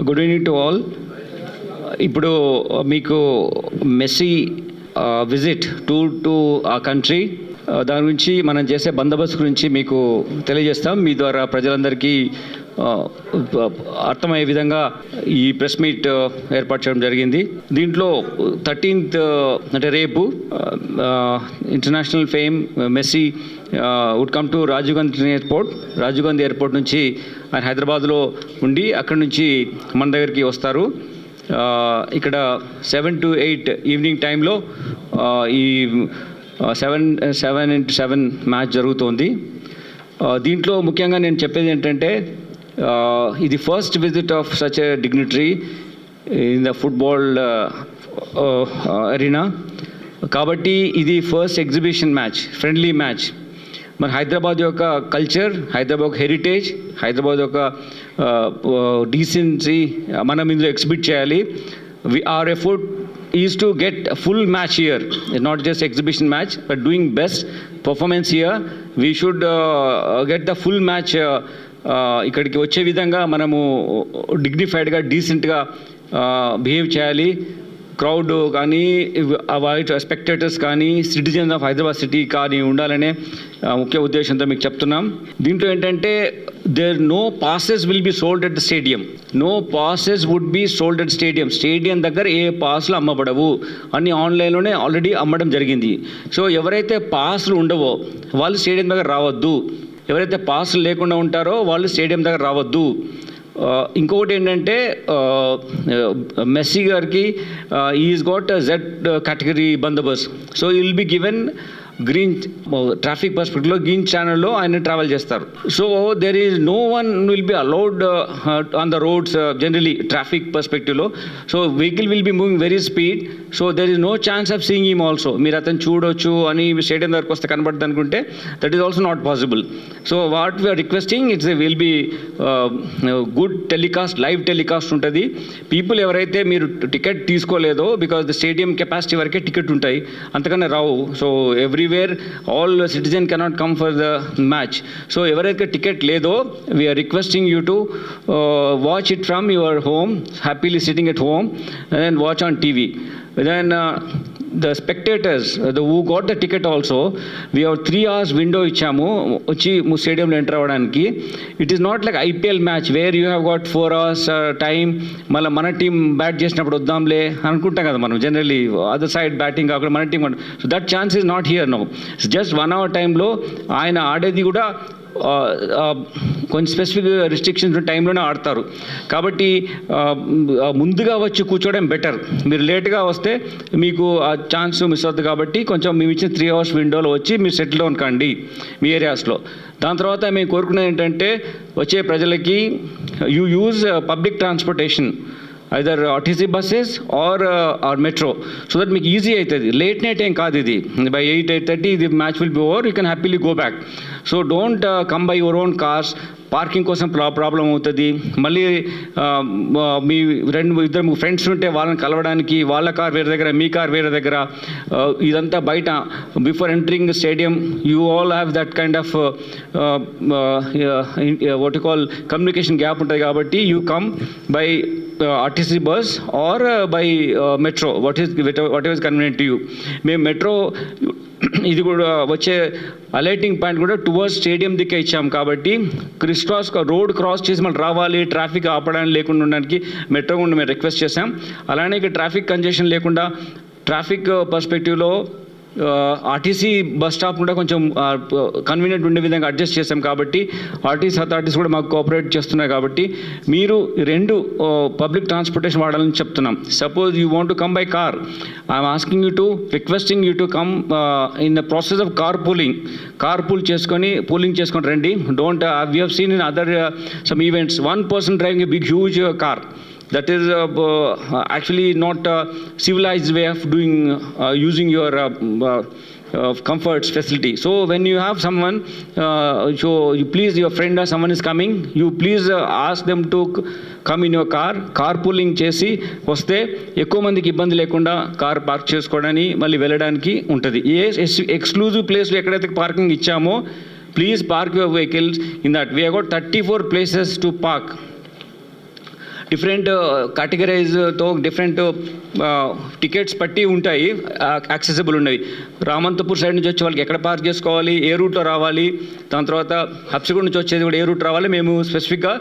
Good evening to all. ఇప్పుడు మీకు messy visit to ఆ కంట్రీ, దాని గురించి మనం చేసే బందోబస్తు గురించి మీకు తెలియజేస్తాం. మీ ద్వారా ప్రజలందరికీ అర్థమయ్యే విధంగా ఈ ప్రెస్ మీట్ ఏర్పాటు చేయడం జరిగింది. దీంట్లో 13th అంటే రేపు international fame Messi would come to Rajiv Gandhi airport నుంచి ఆయన హైదరాబాద్లో ఉండి అక్కడి నుంచి మన దగ్గరికి వస్తారు. ఇక్కడ 7 to 8 ఈవినింగ్ టైంలో ఈ 7x7 మ్యాచ్ జరుగుతోంది. దీంట్లో ముఖ్యంగా నేను చెప్పేది ఏంటంటే, ఇది first visit of such a dignitary in the football arena. కాబట్టి ఇది first exhibition match, friendly match. మన హైదరాబాద్ యొక్క కల్చర్, హైదరాబాద్ హెరిటేజ్, హైదరాబాద్ యొక్క డీసెన్సీ మనం ఇందులో ఎగ్జిబిట్ చేయాలి. our effort is to get a full match here, not just exhibition match, but doing best performance here. We should get the full match. ఇక్కడికి వచ్చే విధంగా మనము డిగ్నిఫైడ్గా, డీసెంట్గా బిహేవ్ చేయాలి. క్రౌడ్ కానీ, స్పెక్టేటర్స్ కానీ, సిటిజన్స్ ఆఫ్ హైదరాబాద్ సిటీ కానీ ఉండాలనే ముఖ్య ఉద్దేశంతో మీకు చెప్తున్నాం. దీంట్లో ఏంటంటే, no passes will be sold at the stadium. No passes would be sold at stadium. Stadium దగ్గర ఏ పాస్లు అమ్మబడవు. అన్ని ఆన్లైన్లోనే ఆల్రెడీ అమ్మడం జరిగింది. సో ఎవరైతే పాస్లు ఉండవో వాళ్ళు స్టేడియం దగ్గర రావద్దు. ఎవరైతే పాస్లు లేకుండా ఉంటారో వాళ్ళు స్టేడియం దగ్గర రావద్దు. ఇంకొకటి ఏంటంటే, మెస్సీ గారికి is got Z category bandobast. So he will be given green traffic పర్స్పెక్టివ్లో గ్రీన్ ఛానల్లో ఆయన ట్రావెల్ చేస్తారు. So there is no one will be allowed on the roads generally traffic పర్స్పెక్టివ్లో. So vehicle will be moving very speed. So there is no chance of seeing him also. మీరు అతను చూడొచ్చు అని stadium దగ్గరకు వస్తే కనబడుతుంది అనుకుంటే that is also not possible. So what we're requesting, it's will be good telecast, live telecast ఉంటుంది. People ఎవరైతే మీరు టికెట్ తీసుకోలేదో, బికాస్ ద స్టేడియం కెపాసిటీ వరకే టికెట్ ఉంటాయి, అంతకన్నా రావు. So everywhere all citizen cannot come for the match. So ఎవరైతే ticket లేదో, we are requesting you to watch it from your home, happily sitting at home, and then watch on TV. Then the spectators who got the ticket also, we have 3 hours window ఇచ్చాము వచ్చి స్టేడియంలో enter అవ్వడానికి. It is not like IPL match where you have got 4 hours time. మళ్ళీ మన team bat చేసినప్పుడు వద్దాంలే అనుకుంటాం కదా మనం జనరలీ, అదర్ సైడ్ బ్యాటింగ్ కాకుండా మన team. So that chance is not here now. Just 1 hour టైంలో ఆయన ఆడేది కూడా కొంచెం స్పెసిఫిక్ రిస్ట్రిక్షన్స్ టైంలోనే ఆడతారు. కాబట్టి ముందుగా వచ్చి కూర్చోవడం బెటర్. మీరు లేట్గా వస్తే మీకు ఆ ఛాన్స్ మిస్ అవుతుంది. కాబట్టి కొంచెం మేము ఇచ్చిన 3 hours విండోలో వచ్చి మీరు సెటిల్ డౌన్ కండి మీ ఏరియాస్లో. దాని తర్వాత మేము కోరుకునేది ఏంటంటే, వచ్చే ప్రజలకి you use public transportation, either RTC buses or metro, so that మీకు ఈజీ అవుతుంది. లేట్ నైట్ ఏం కాదు ఇది. by 8:30 the match will be over, you can happily go back. So don't come by your own cars. Parking కోసం problem అవుతుంది. మళ్ళీ మీ 2-3 friends ఉంటే వాళ్ళని కలవడానికి వాళ్ళ కార్ వేరే దగ్గర, మీ కార్ వేరే దగ్గర, ఇదంతా బయట before entering stadium you all have that kind of what you call communication gap ఉంటుంది. కాబట్టి you come by RTC bus or by metro, whatever is convenient to you. మేము మెట్రో ఇది కూడా వచ్చే అలైటింగ్ పాయింట్ కూడా టువర్డ్స్ స్టేడియం దిక్కే ఇచ్చాం. కాబట్టి రోడ్ క్రాస్ చేసి మనం రావాలి, ట్రాఫిక్ ఆపడానికి లేకుండా ఉండడానికి మెట్రో కూడా మేము రిక్వెస్ట్ చేశాం. అలానే ఇక్కడ ట్రాఫిక్ కంజెషన్ లేకుండా ట్రాఫిక్ పర్స్పెక్టివ్లో ఆర్టీసీ బస్ స్టాప్ కూడా కొంచెం కన్వీనియంట్ ఉండే విధంగా అడ్జస్ట్ చేసాం. కాబట్టి ఆర్టీసీ అథారిటీస్ కూడా మాకు కోఆపరేట్ చేస్తున్నాయి. కాబట్టి మీరు 2 పబ్లిక్ ట్రాన్స్పోర్టేషన్ వాడాలని చెప్తున్నాం. Suppose you want to come by car, I'm asking you to, requesting you to come in the process of car pooling చేసుకొని రండి. Don't we have seen in other some events 1 person driving a big huge car. That is actually not a civilized way of doing using your comforts facility. So when you have someone, so you please, your friend or someone is coming, you please ask them to come in your car. Carpooling చేసి వస్తే ఎక్కువ మందికి ఇబ్బంది లేకుండా car park చేసుకోవడానికి మళ్ళీ వెళ్ళడానికి ఉంటుంది. ఏ ఎక్స్క్లూజివ్ ప్లేస్లో ఎక్కడైతే పార్కింగ్ ఇచ్చామో, please park your vehicles in that. We have got 34 places to park. Different కేటగిరైజ్తో డిఫరెంట్ టికెట్స్ పట్టి ఉంటాయి, యాక్సెసిబుల్ ఉన్నాయి. రామంతపూర్ సైడ్ నుంచి వచ్చే వాళ్ళకి ఎక్కడ పార్క్ చేసుకోవాలి, ఏ రూట్లో రావాలి, దాని తర్వాత హబ్సిగూడ నుంచి వచ్చేది కూడా ఏ రూట్ రావాలి, మేము స్పెసిఫిక్గా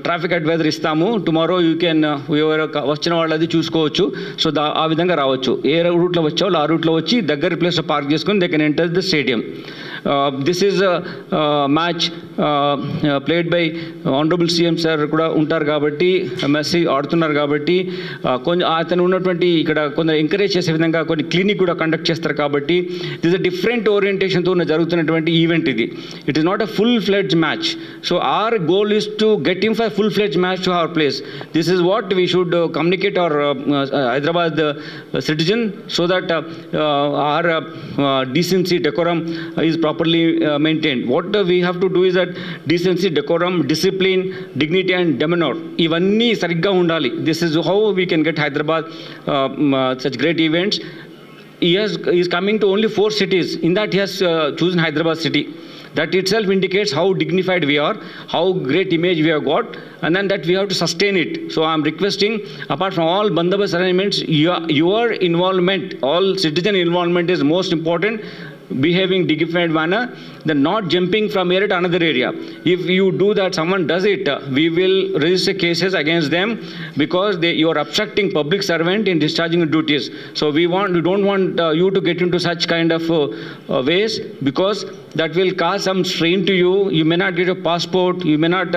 ట్రాఫిక్ అడ్వైజర్ ఇస్తాము. టుమారో యూ కెన్ ఎవరు వచ్చిన వాళ్ళు అది చూసుకోవచ్చు. సో ఆ విధంగా రావచ్చు. ఏ రూట్లో వచ్చే వాళ్ళు ఆ రూట్లో వచ్చి దగ్గర ప్లేస్లో పార్క్ చేసుకొని they can enter the stadium. This is a match played by Honorable CM Sir కూడా ఉంటారు కాబట్టి, మెస్సీ ఆడుతున్నారు కాబట్టి కొంచెం అతను ఉన్నటువంటి ఇక్కడ కొంచెం ఎంకరేజ్ చేసే విధంగా కొన్ని క్లినిక్ కూడా కండక్ట్ చేస్తారు కాబట్టి దిస్ అ డిఫరెంట్ ఓరియంటేషన్తో జరుగుతున్నటువంటి ఈవెంట్ ఇది. It is not a full fledge match. So our goal is to get him for full fledge match to our place. This is what we should communicate our Hyderabad citizen so that our decency, decorum is properly maintained. What we have to do is that decency, decorum, discipline, dignity and demeanor ivanni sarigga undali. This is how we can get Hyderabad such great events. He is coming to only 4 cities. In that he has chosen Hyderabad city. That itself indicates how dignified we are, how great image we have got, and then that we have to sustain it. So I am requesting, apart from all bandobast arrangements, your involvement, all citizen involvement is most important. Behaving dignified manner, then not jumping from area to another area. If you do that, someone does it, we will register cases against them because you are obstructing public servant in discharging duties. So we don't want you to get into such kind of ways, because that will cause some strain to you. You may not get a passport, you may not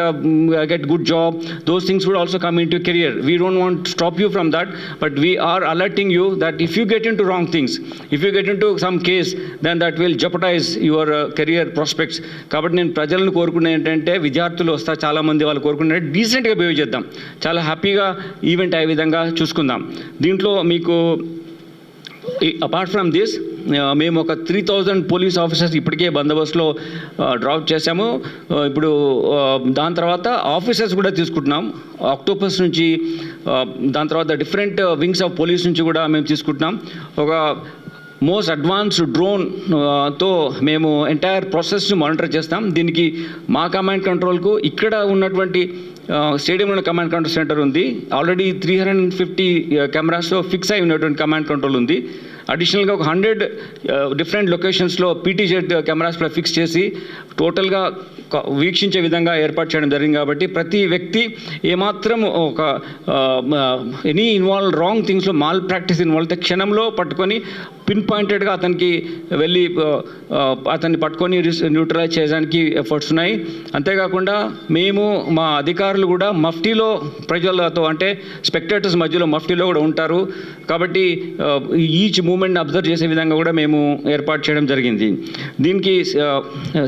get good job. Those things would also come into career. We don't want to stop you from that, but we are alerting you that if you get into wrong things, if you get into some case, then that will jeopardize your career prospects. కాబట్టి నేను ప్రజలను కోరుకునే ఏంటంటే, విద్యార్థులు వస్తా చాలామంది వాళ్ళు కోరుకునే డీసెంట్గా బిహేవ్ చేద్దాం, చాలా హ్యాపీగా ఈవెంట్ అయ్యే విధంగా చూసుకుందాం. దీంట్లో మీకు అపార్ట్ ఫ్రమ్ దిస్ మేము ఒక 3000 పోలీస్ ఆఫీసర్స్ ఇప్పటికే బందోబస్తులో డ్రాప్ చేశాము. ఇప్పుడు దాని తర్వాత ఆఫీసర్స్ కూడా తీసుకుంటున్నాం. ఆక్టోపస్ నుంచి, దాని తర్వాత డిఫరెంట్ వింగ్స్ ఆఫ్ పోలీస్ నుంచి కూడా మేము తీసుకుంటున్నాం. ఒక మోస్ట్ అడ్వాన్స్డ్ డ్రోన్తో మేము ఎంటైర్ ప్రాసెస్ని మానిటర్ చేస్తాం. దీనికి మా కమాండ్ కంట్రోల్కు ఇక్కడ ఉన్నటువంటి స్టేడియంలో కమాండ్ కంట్రోల్ సెంటర్ ఉంది. ఆల్రెడీ 350 కెమెరాస్తో ఫిక్స్ అయి ఉన్నటువంటి కమాండ్ కంట్రోల్ ఉంది. అడిషనల్గా ఒక 100 డిఫరెంట్ లొకేషన్స్లో పీటీజెడ్ కెమెరాస్ కూడా ఫిక్స్ చేసి టోటల్గా వీక్షించే విధంగా ఏర్పాటు చేయడం జరిగింది. కాబట్టి ప్రతి వ్యక్తి ఏమాత్రం ఒక ఎనీ ఇన్వాల్వ్ రాంగ్ థింగ్స్లో మాల్ ప్రాక్టీస్ ఇన్వాల్వ్ అయితే క్షణంలో పట్టుకొని పిన్ పాయింటెడ్గా అతనికి వెళ్ళి అతన్ని పట్టుకొని న్యూట్రలైజ్ చేయడానికి ఎఫర్ట్స్ ఉన్నాయి. అంతేకాకుండా మేము మా అధికారులు కూడా మఫ్టీలో ప్రజలతో, అంటే స్పెక్టేటర్స్ మధ్యలో మఫ్టీలో కూడా ఉంటారు. కాబట్టి ఈచ్ మూమెంట్ని అబ్జర్వ్ చేసే విధంగా కూడా మేము ఏర్పాటు చేయడం జరిగింది. దీనికి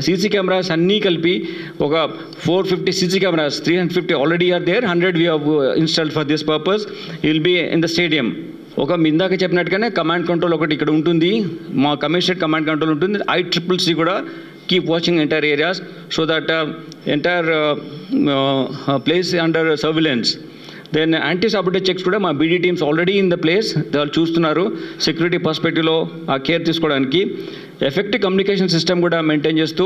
సీసీ కెమెరాస్ అన్నీ కలిపి ఒక 450 CC cameras, 350 already are there, 100 we have installed for this purpose. Will be in the stadium. ఒక ఇందాక చెప్పినట్టుగానే కమాండ్ కంట్రోల్ ఒకటి ఇక్కడ ఉంటుంది, మా కమిషనరేట్ కమాండ్ కంట్రోల్ ఉంటుంది. ICCC కూడా keep watching entire areas so that entire place under surveillance. Then anti sabotage checks కూడా మా BD teams already in the place, వాళ్ళు చూస్తున్నారు సెక్యూరిటీ పర్స్పెక్టివ్లో ఆ కేర్ తీసుకోవడానికి. ఎఫెక్టివ్ కమ్యూనికేషన్ సిస్టమ్ కూడా మెయింటైన్ చేస్తూ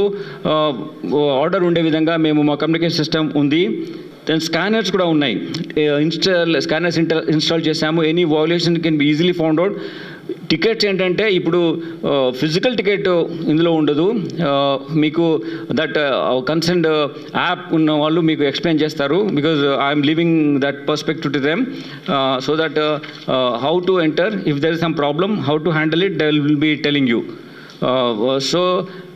ఆర్డర్ ఉండే విధంగా మేము మా కమ్యూనికేషన్ సిస్టమ్ ఉంది. దెన్ స్కానర్స్ కూడా ఉన్నాయి, స్కానర్స్ ఇన్స్టాల్ చేసాము. Any violation can be easily found out. Tickets ఏంటంటే ఇప్పుడు ఫిజికల్ టికెట్ ఇందులో ఉండదు, మీకు దట్ కన్సర్న్డ్ యాప్ ఉన్న వాళ్ళు మీకు ఎక్స్ప్లెయిన్ చేస్తారు, because I'm living that perspective to them so that how to enter, if there is some problem, how to handle it, they will be telling you. So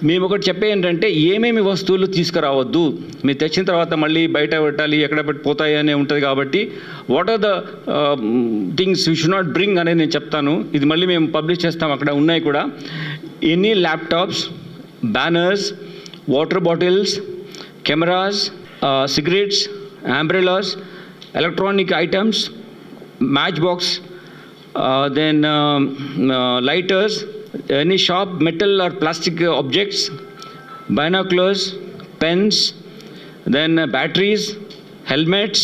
మేము ఒకటి చెప్పే ఏంటంటే, ఏమేమి వస్తువులు తీసుకురావద్దు, మీరు తెచ్చిన తర్వాత మళ్ళీ బయట పెట్టాలి, ఎక్కడ పోతాయి అనే ఉంటుంది. కాబట్టి what are the things you should not bring అనేది నేను చెప్తాను. ఇది మళ్ళీ మేము పబ్లిష్ చేస్తాం, అక్కడ ఉన్నాయి కూడా. Any laptops, banners, water bottles, cameras, cigarettes, umbrellas, electronic items, match box, then lighters, any sharp metal or plastic objects, binoculars, pens, then batteries, helmets,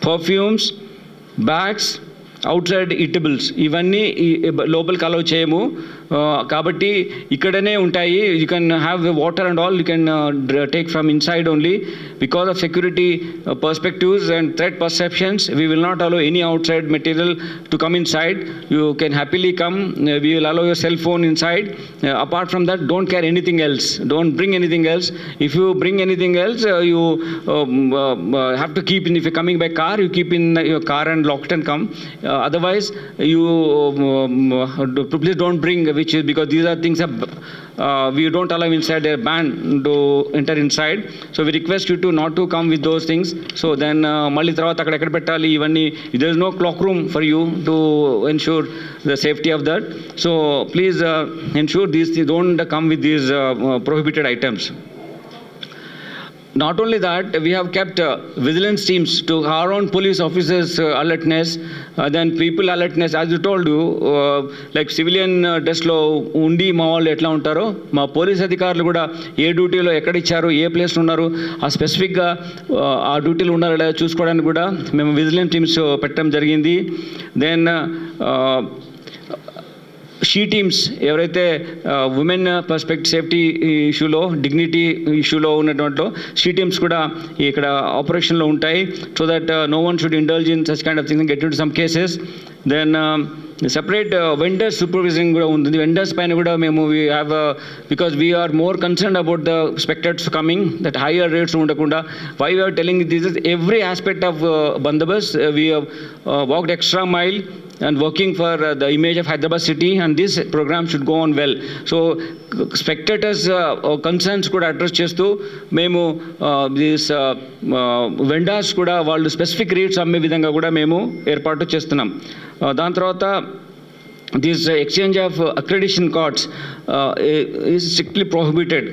perfumes, bags, outside eatables, ఇవన్నీ లోపలికి అలౌ చేయము. కాబట్టి ఇక్కడనే ఉంటాయి. You can have water and all, you can take from inside only. Because of security perspectives and threat perceptions, we will not allow any outside material to come inside. You can happily come. We will allow your cell phone inside. Apart from that, don't carry anything else. Don't bring anything else. If you bring anything else, you have to keep in. If you're coming by car, you keep in your car and lock it and come. Otherwise, you please don't bring, which is because these are things we don't allow inside. They're banned to enter inside. So we request you to not to come with those things. So then మళ్ళీ తర్వాత అక్కడ ఎక్కడ పెట్టాలి ఇవన్నీ, there is no clock room for you to ensure the safety of that. So please ensure these don't come with these prohibited items. Not only that, we have kept vigilance teams to our own police officers alertness, then people alertness. As you told you, like civilian డ్రెస్లో ఉండి మా వాళ్ళు ఎట్లా ఉంటారో, మా police అధికారులు కూడా ఏ డ్యూటీలో ఎక్కడ ఇచ్చారు, ఏ ప్లేస్లో ఉన్నారు, ఆ స్పెసిఫిక్గా ఆ డ్యూటీలో ఉన్నారో లేదా చూసుకోవడానికి కూడా మేము విజిలెన్స్ టీమ్స్ పెట్టడం జరిగింది. దెన్ షీ టీమ్స్ ఎవరైతే ఉమెన్ పర్స్పెక్ట్ సేఫ్టీ ఇష్యూలో, డిగ్నిటీ ఇష్యూలో ఉన్నటువంటి షీ టీమ్స్ కూడా ఇక్కడ ఆపరేషన్లో ఉంటాయి. So that no one should indulge in such kind of things, get into some cases. Then separate vendors supervision కూడా ఉంటుంది. వెండర్స్ పైన కూడా మేము we have, because we're more concern about the spectators coming, that higher rates ఉండకుండా. Why we're telling this is every aspect of bandobast. We walked extra mile and working for the image of Hyderabad city, and this program should go on well. So spectators concerns kuda address chestu memu this vendors kuda vallu specific rates amme vidhanga kuda memu erpaatu chestunnam. Dan tarvata this exchange of accreditation cards is strictly prohibited.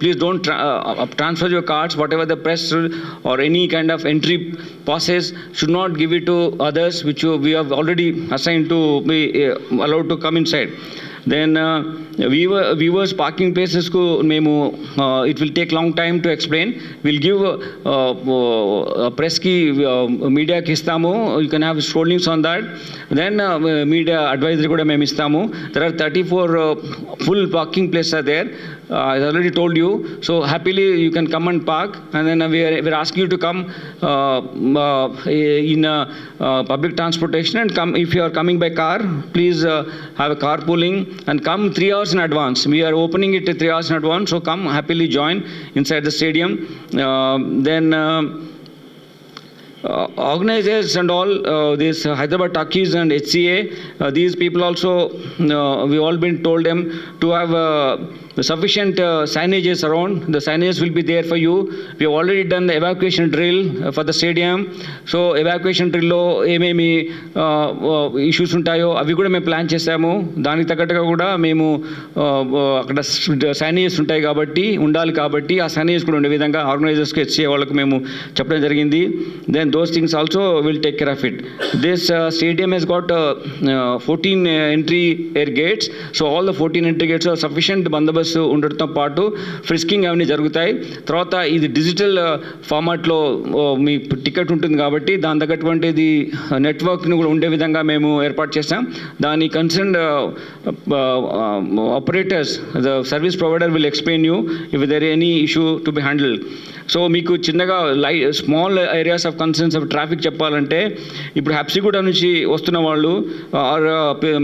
Please don't transfer your cards. Whatever the press or any kind of entry passes, should not give it to others which we have already assigned to be allowed to come inside. Then viewers parking places ku memu it will take long time to explain. We'll give press ki media ki istamu. You can have scrollings on that. Then media advisory kuda mem istamu. There are 34 full parking places are there. I already told you. So happily you can come and park, and then we're asking you to come in public transportation, and come if you are coming by car, please have a carpooling and come 3 hours in advance. We are opening it 3 hours in advance, so come happily join inside the stadium. Then organizers and all this Hyderabad Talkies and HCA, these people also we all been told them to have sufficient signages around. The signages will be there for you. We have already done the evacuation drill for the stadium. So evacuation drill lo ఏమేమి issues ఉంటాయో అవి కూడా మేము plan చేసాము. దానికి తగ్గట్టుగా కూడా మేము అక్కడ సైనేజెస్ ఉంటాయి కాబట్టి ఉండాలి, కాబట్టి ఆ సైనేజెస్ కూడా ఉండే విధంగా ఆర్గనైజర్స్కి HCA వాళ్ళకు మేము చెప్పడం జరిగింది. Then those things also will take care of it. This stadium has got 14 entry air gates. So all the 14 entry gates are sufficient బందోబస్తు ఉండటంతో పాటు ఫ్రిస్కింగ్ అవన్నీ జరుగుతాయి. తర్వాత ఇది డిజిటల్ ఫార్మాట్లో మీ టికెట్ ఉంటుంది కాబట్టి దాని తగ్గటువంటిది నెట్వర్క్ని కూడా ఉండే విధంగా మేము ఏర్పాటు చేస్తాం. దాని concern operators, the service provider will explain you if there any issue to be handled. So మీకు చిన్నగా small areas of concerns of traffic చెప్పాలంటే, ఇప్పుడు హబ్సిగూడ నుంచి వస్తున్న వాళ్ళు ఆర్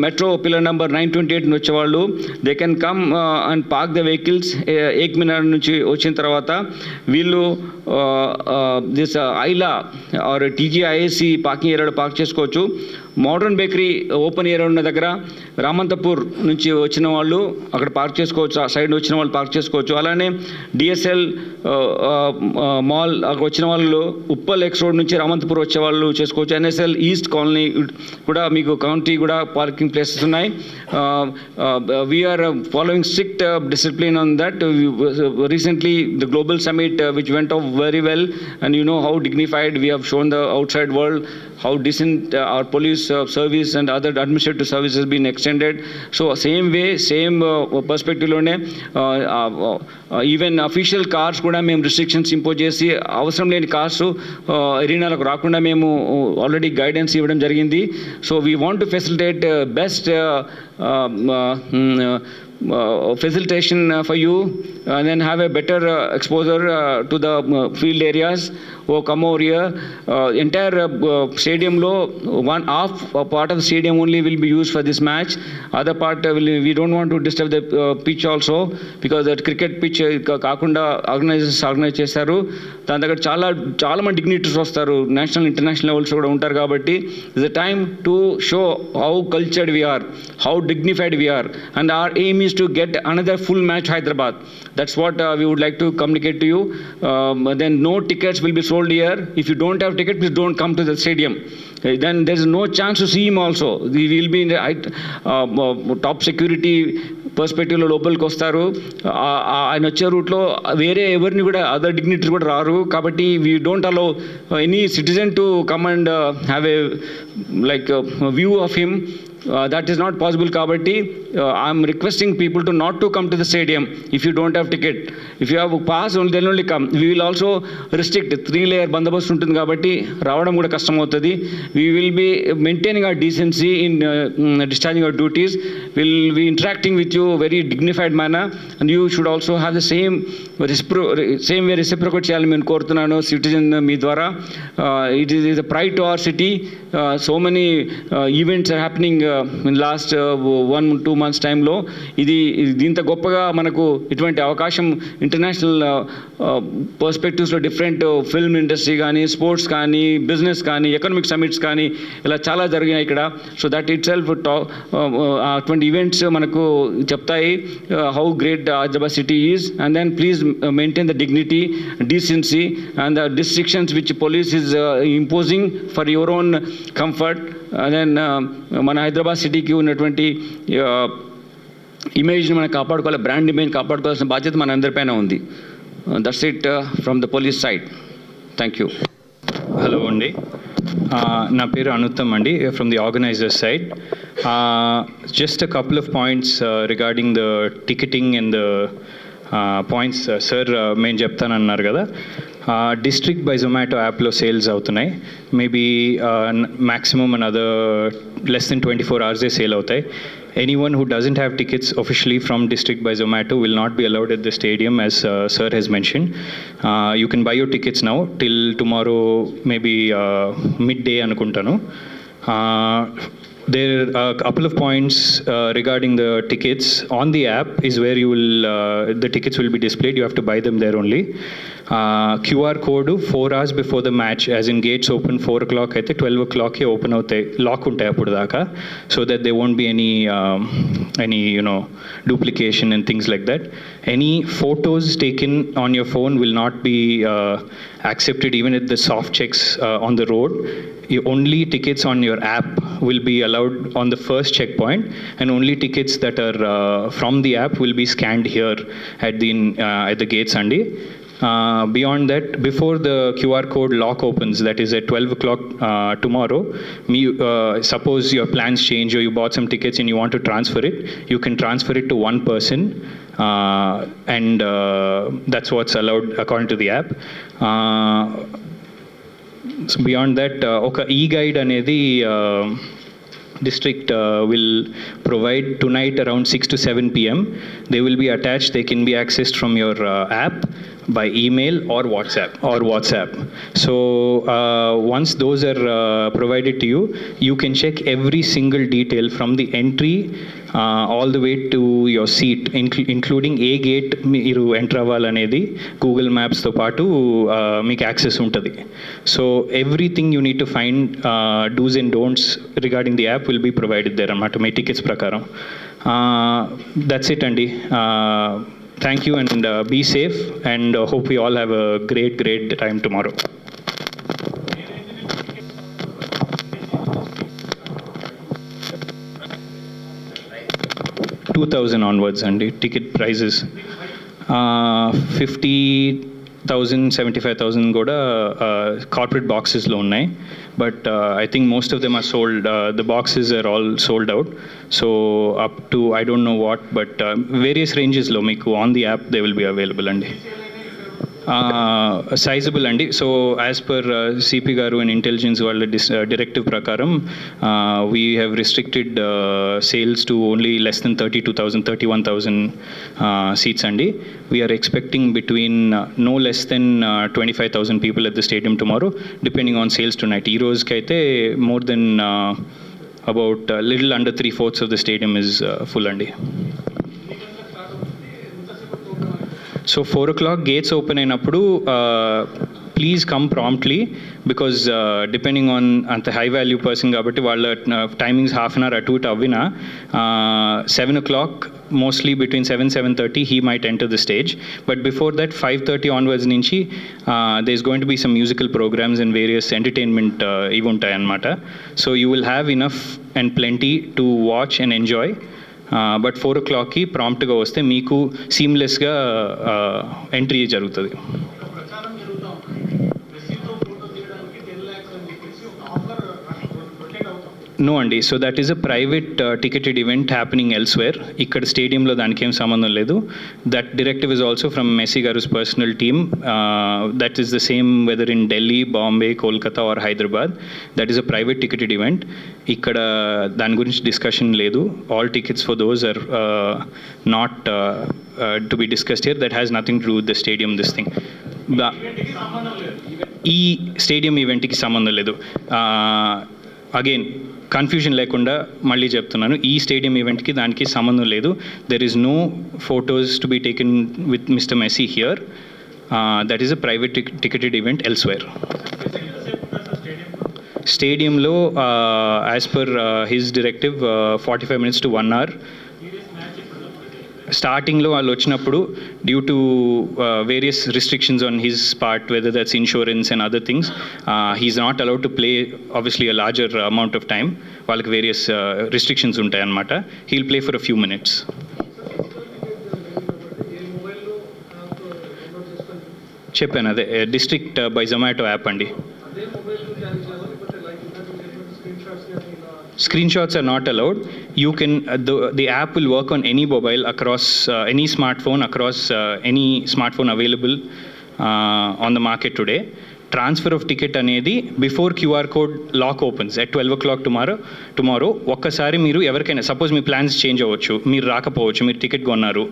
మెట్రో పిల్లర్ నెంబర్ 928 వచ్చేవాళ్ళు, they can come and park the vehicles. Ek Minar నుంచి వచ్చిన తర్వాత వీళ్ళు దిస్ ఐలా ఆర్ TGIAC పార్కింగ్ ఏరియాలో పార్క్ చేసుకోవచ్చు. మోడర్న్ బేకరీ ఓపెన్ ఏరియా ఉన్న దగ్గర రామంతపూర్ నుంచి వచ్చిన వాళ్ళు అక్కడ పార్క్ చేసుకోవచ్చు, ఆ సైడ్ వచ్చిన వాళ్ళు పార్క్ చేసుకోవచ్చు. అలానే DSL మాల్ అక్కడ వచ్చిన వాళ్ళు ఉప్పల్ ఎక్స్ రోడ్ నుంచి రామంతపూర్ వచ్చే వాళ్ళు చేసుకోవచ్చు. NSL ఈస్ట్ కాలనీ కూడా మీకు కౌంటీ కూడా పార్కింగ్ ప్లేసెస్ ఉన్నాయి. We're following strict discipline on that. Recently the global summit which went off very well, and you know how dignified we have shown the outside world, how decent our police service and other administrative service has been extended. So same way, same perspective lone even official cars కూడా మేము restrictions impose చేసి అవసరం లేని cars ఎరీనాలకు రాకుండా మేము already guidance ఇవ్వడం జరిగింది. So we want to facilitate best facilitation for you, and then have a better exposure to the field areas. Oh, come over here. Entire stadium lo one half part of the stadium only will be used for this match. Other part we don't want to disturb the pitch also, because that cricket pitch కాకుండా organise చేస్తారు. దాని దగ్గర చాలా మంది dignitaries వస్తారు, national international levels కూడా ఉంటారు. కాబట్టి it's the time to show how cultured we are, how dignified we are, and our aim is to get another full match Hyderabad. That's what we would like to communicate to you. Then no tickets will be sold here. If you don't have ticket, please don't come to the stadium. Then there is no chance to see him also. We will be in the top security పర్స్పెక్టివ్లో లోపలికి వస్తారు. ఆయన వచ్చే రూట్లో వేరే ఎవరిని కూడా other dignitary కూడా రారు. కాబట్టి we don't allow any citizen to come and have a like view of him. That is not possible. Kabatti, I am requesting people to not to come to the stadium if you don't have ticket. If you have a pass, then only come. We will also restrict 3-layer bandobast untundi kabatti raavadam kuda kashtam avutadi. We will be maintaining our decency in discharging our duties. We will be interacting with you very dignified manner, and you should also have the same way reciprocate cheyalani nenu korutunnanu citizen మీ ద్వారా. It is a pride to our city. So many events are happening in last 1-2 months టైంలో. ఇది ఇంత గొప్పగా మనకు ఇటువంటి అవకాశం international పర్స్పెక్టివ్స్లో different film industry కానీ, స్పోర్ట్స్ కానీ, బిజినెస్ కానీ, ఎకనామిక్ సమిట్స్ కానీ ఇలా చాలా జరిగినాయి ఇక్కడ. సో దట్ ఇట్ సెల్ఫ్ అటువంటి ఈవెంట్స్ మనకు చెప్తాయి how great Hyderabad city is. And then please maintain the dignity, decency and the restrictions which police is imposing for your own comfort. Then మన హైదరాబాద్ సిటీకి ఉన్నటువంటి ఇమేజ్ని మనం కాపాడుకోవాలి, బ్రాండ్ ఇమేజ్ కాపాడుకోవాల్సిన బాధ్యత మన అందరిపైన ఉంది. That's it from the police side. Thank you. Hello అండి, నా పేరు అనుత్తమ్ అండి, from the organiser side. Just a couple of points regarding the ticketing and the points. Sir మేము చెప్తానన్నారు కదా, డిస్ట్రిక్ట్ బై జొమాటో యాప్లో సేల్స్ అవుతున్నాయి. Maybe maximum another less than 24 hours sale అవుతాయి. Anyone who doesn't have tickets officially from District by Zomato will not be allowed at the stadium, as sir has mentioned. You can buy your tickets now till tomorrow, maybe midday anukuntanu. There are a couple of points regarding the tickets. On the app is where you will the tickets will be displayed. You have to buy them there only. QR code 4 hours before the match, as in gates open 4 o'clock అయితే 12 o'clock open అవుతాయి, lock ఉంటాయి అప్పుడు దాకా, so that there won't be any duplication and things like that. Any photos taken on your phone will not be accepted even at the soft checks on the road. Only tickets on your app will be allowed on the first checkpoint, and only tickets that are from the app will be scanned here at the gates andi. Beyond that, before the QR code lock opens, that is at 12 o'clock tomorrow, suppose your plans change or you bought some tickets and you want to transfer it, you can transfer it to one person, and that's what's allowed according to the app. So beyond that, oka e-guide anedi district will provide tonight around 6 to 7 p.m. They will be attached. They can be accessed from your app by email or WhatsApp. So once those are provided to you, you can check every single detail from the entry all the way to your seat, including ఏ gate మీరు enter అవ్వాలనేది Google మ్యాప్స్తో పాటు మీకు access ఉంటుంది. So everything you need to find dos and don'ts regarding the app will be provided there అన్నమాట మీ tickets ప్రకారం. దట్స్ ఇట్ అండి. Thank you, and be safe, and hope we all have a great time tomorrow. $2,000 onwards, and ticket prices 50 75,000 కూడా corporate బాక్సెస్లో ఉన్నాయి. But I think most of them are sold, the boxes are all sold out. So up to I don't know what, but various రేంజెస్లో మీకు on the app they will be available అండి. Sizable అండి. So as per CP గారు and intelligence వాళ్ళ directive ప్రకారం we have restricted sales to only less than 31,000 seats అండి. We're expecting between no less than 25,000 people at the stadium tomorrow, depending on sales tonight. ఈ రోజుకి అయితే more than about little under 3/4 of the stadium is full అండి. So 4 o'clock gates open అయినప్పుడు please come promptly, because depending on అంత high value person కాబట్టి వాళ్ళ timings half an hour అటు ఇటు అవ్వినా 7 o'clock mostly between 7-7:30 he might enter the stage. But before that 5:30 onwards నుంచి they is going to be some musical programmes and various entertainment ఇవి ఉంటాయన్నమాట. So you will have enough and plenty to watch and enjoy. But 4 o'clockకి ప్రాంప్ట్గా వస్తే మీకు సీమ్లెస్గా entry జరుగుతుంది. No అండి. So that is a private ticketed event happening elsewhere. ఇక్కడ స్టేడియంలో దానికి ఏం సంబంధం లేదు. That directive is also from Messi గారుస్ personal team. That is the same whether in Delhi, Bombay, Kolkata or Hyderabad. That is a private ticketed event. ఇక్కడ దాని గురించి డిస్కషన్ లేదు. All tickets for those are not to be discussed here. That has nothing to do with the stadium this thing. ఈ stadium ఈవెంట్కి సంబంధం లేదు. Again confusion లేకుండా మళ్ళీ చెప్తున్నాను, ఈ స్టేడియం ఈవెంట్కి దానికి సంబంధం లేదు. There is no photos to be taken with Mr Messi here. That is a private ticketed event elsewhere. స్టేడియంలో as per his directive 45 minutes to 1 hour. స్టార్టింగ్లో వాళ్ళు వచ్చినప్పుడు due to various restrictions on his part, whether that's insurance and other things, he's not allowed to play obviously a larger amount of time. వాళ్ళకి various restrictions ఉంటాయన్నమాట. He'll play for a few minutes. చెప్పాను అదే, district by Zomato app అండి. Screenshots are not allowed. You can the app will work on any mobile across any smartphone, across any smartphone available on the market today. Transfer of ticket అనేది before QR code lock opens at 12 o'clock tomorrow ఒక్కసారి మీరు ఎవరికైనా, suppose మీ plans change అవ్వచ్చు, మీరు రాకపోవచ్చు, మీరు ticket కొన్నారు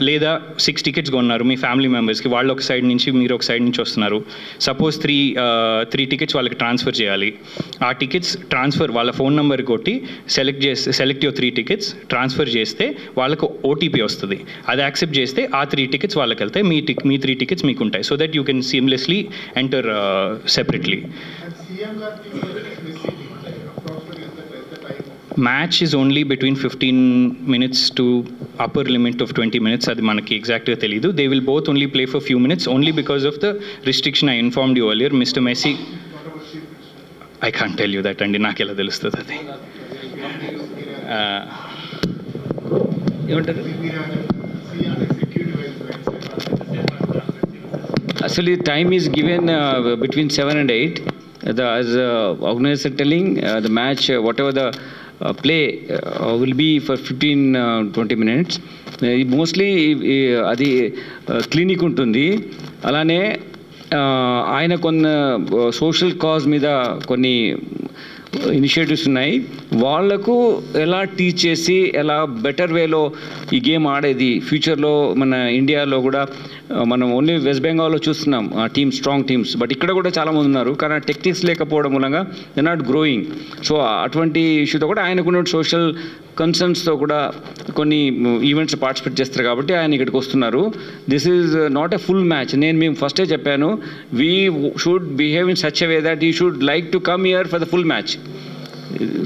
లేదా 6 tickets కొన్నారు మీ ఫ్యామిలీ మెంబర్స్కి, వాళ్ళు ఒక సైడ్ నుంచి మీరు ఒక సైడ్ నుంచి వస్తున్నారు. సపోజ్ 3 tickets వాళ్ళకి ట్రాన్స్ఫర్ చేయాలి. ఆ టికెట్స్ ట్రాన్స్ఫర్ వాళ్ళ ఫోన్ నెంబర్ కొట్టి సెలెక్ట్ యువర్ 3 tickets ట్రాన్స్ఫర్ చేస్తే వాళ్ళకు OTP వస్తుంది. అది యాక్సెప్ట్ చేస్తే ఆ 3 tickets వాళ్ళకి వెళ్తాయి, మీ 3 tickets మీకు ఉంటాయి. So that you can seamlessly enter separately. Match is only between 15 minutes to upper limit of 20 minutes. అది మనకి ఎగ్జాక్ట్గా తెలీదు. They will both only play for few minutes only because of the restriction I informed you earlier. Mister Messi, I can't tell you that అండి, నాకు ఎలా తెలుస్తుంది అది. ఏమంటారు? Actually, time is given between 7 and 8. As organizer telling, the match, whatever the play will be for 15-20 minutes. Mostly అది clinic ఉంటుంది. అలానే ఆయన కొన్ని సోషల్ కాజ్ మీద కొన్ని ఇనిషియేటివ్స్ ఉన్నాయి. వాళ్లకు ఎలా టీచ్ చేసి ఎలా బెటర్ వేలో ఈ గేమ్ ఆడేది ఫ్యూచర్లో మన ఇండియాలో కూడా మనం ఓన్లీ వెస్ట్ బెంగాల్లో చూస్తున్నాం స్ట్రాంగ్ టీమ్స్, బట్ ఇక్కడ కూడా చాలామంది ఉన్నారు. కానీ టెక్నిక్స్ లేకపోవడం మూలంగా దే నాట్ గ్రోయింగ్. సో అటువంటి ఇష్యూతో కూడా ఆయనకున్న సోషల్ కన్సర్న్స్తో కూడా కొన్ని ఈవెంట్స్ పార్టిసిపేట్ చేస్తారు కాబట్టి ఆయన ఇక్కడికి వస్తున్నారు. This is not a full match. మేము ఫస్టే చెప్పాను, we should behave in such a way that you should like to come here for the full match.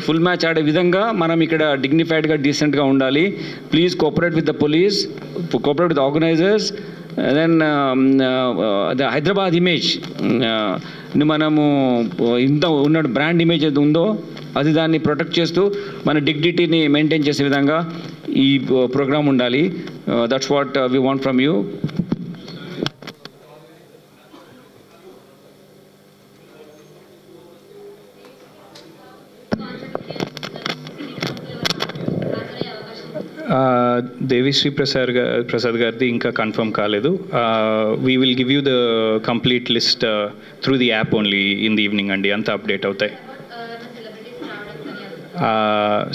Full match ఆడే విధంగా మనం ఇక్కడ డిగ్నిఫైడ్గా డీసెంట్గా ఉండాలి. Please cooperate with the police, cooperate with organisers. Then the Hyderabad image మనము ఇంత ఉన్న బ్రాండ్ ఇమేజ్ ఏది ఉందో అది దాన్ని ప్రొటెక్ట్ చేస్తూ మన డిగ్నిటీని మెయింటైన్ చేసే విధంగా ఈ ప్రోగ్రామ్ ఉండాలి. That's what we want from you. Devi Sri Prasad గారిది ఇంకా కన్ఫర్మ్ కాలేదు. We will give you the complete list through the app only in the evening అండి, అంతా అప్డేట్ అవుతాయి.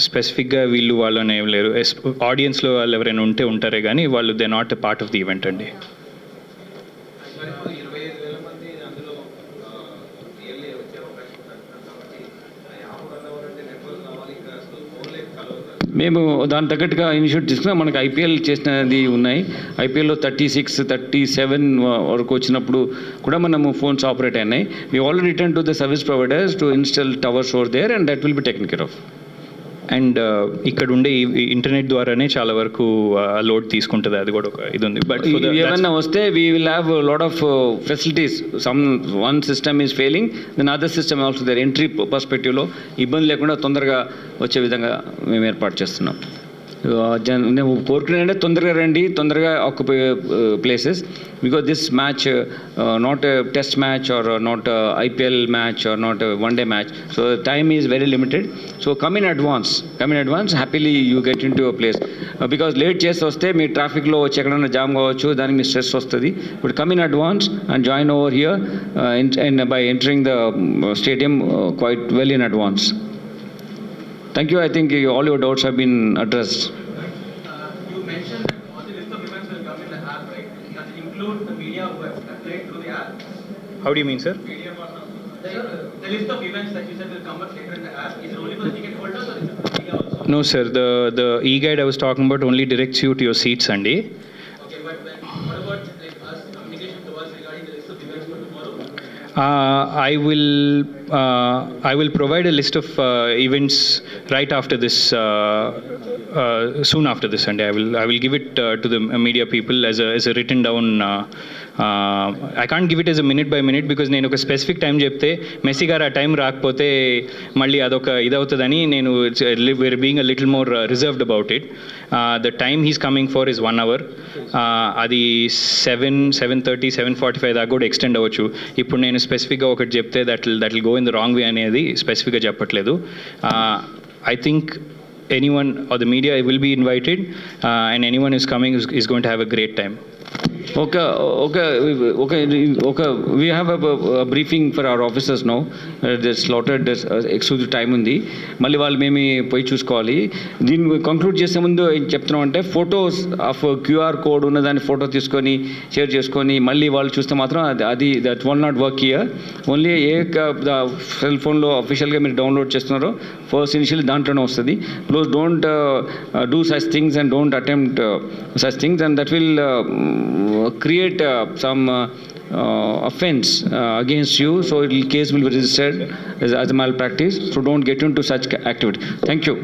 స్పెసిఫిక్గా వీళ్ళు వాళ్ళని ఏం లేరు, ఆడియన్స్లో వాళ్ళు ఎవరైనా ఉంటే ఉంటారే కానీ వాళ్ళు they not a part of the event అండి. మేము దాని తగ్గట్టుగా ఇనిషియేటివ్ తీసుకున్నాం. మనకి ఐపీఎల్ చేసినది ఉన్నాయి. ఐపీఎల్లో 36, 37 వరకు వచ్చినప్పుడు కూడా మనము ఫోన్స్ ఆపరేట్ అయినాయి. We already return to the service providers to install towers over there and that will be taken care of. And ఇక్కడ ఉండే ఇంటర్నెట్ ద్వారానే చాలా వరకు లోడ్ తీసుకుంటుంది, అది కూడా ఒక ఇది ఉంది. బట్ ఏమన్నా వస్తే we will have lot of facilities. One system is failing, then other system also there. Entry పర్స్పెక్టివ్లో ఇబ్బంది లేకుండా తొందరగా వచ్చే విధంగా మేము ఏర్పాటు చేస్తున్నాం. నేను కోరుకునే తొందరగా రండి, తొందరగా occupy places, because this match not test match or not IPL match or not one day match. So time is very limited. So come in advance, happily you get in to a place. Because late చేసి వస్తే మీ ట్రాఫిక్లో వచ్చి ఎక్కడైనా jam కావచ్చు, దానికి మీ stress వస్తుంది. But come in advance and join over here and by entering the stadium quite well in advance. Thank you. I think all your doubts have been addressed. You mentioned that all the list of events will come in the app, right? Does it include the media who have applied through the app? How do you mean, sir? The list of events that you said will come up later in the app, is it only for the ticket holders or is it for the media also? No, sir. The e-guide I was talking about only directs you to your seats, Andy. Okay, but what about like us, communication to us regarding the list of events for tomorrow? I will provide a list of events right after this, soon after this Sunday. I will give it to the media people as a written down. I can't give it as a minute by minute because నేను ఒక specific time చెప్తే messy గారు ఆ time రాకపోతే మళ్ళీ అదొక ఇదవుతుందని నేను we're being a little more reserved about it. The time he's coming for is 1 hour. అది 7:30, 7:45 దాకా కూడా ఎక్స్టెండ్ అవ్వచ్చు. ఇప్పుడు నేను స్పెసిఫిక్గా ఒకటి చెప్తే that will go in the wrong way అనేది స్పెసిఫిక్గా చెప్పట్లేదు. I think anyone or the media will be invited and anyone who's coming is going to have a great time. Okay. We have a briefing for our officers now. There's slotted exclusive time ఉంది. మళ్ళీ వాళ్ళు మేము పోయి చూసుకోవాలి. దీన్ని conclude చేసే ముందు ఏం చెప్తున్నాం అంటే ఫొటోస్ ఆఫ్ క్యూఆర్ కోడ్ ఉన్న దాన్ని ఫోటో తీసుకొని షేర్ చేసుకొని మళ్ళీ వాళ్ళు చూస్తే మాత్రం అది that will not work here. Only cell ఫోన్లో అఫీషియల్గా మీరు డౌన్లోడ్ చేస్తున్నారో ఫస్ట్ ఇనిషియల్లీ దాంట్లోనే వస్తుంది. Plus don't do such things and don't attempt such things and that will create some offense against you, so case will be registered as a malpractice. So don't get into such activity. Thank you.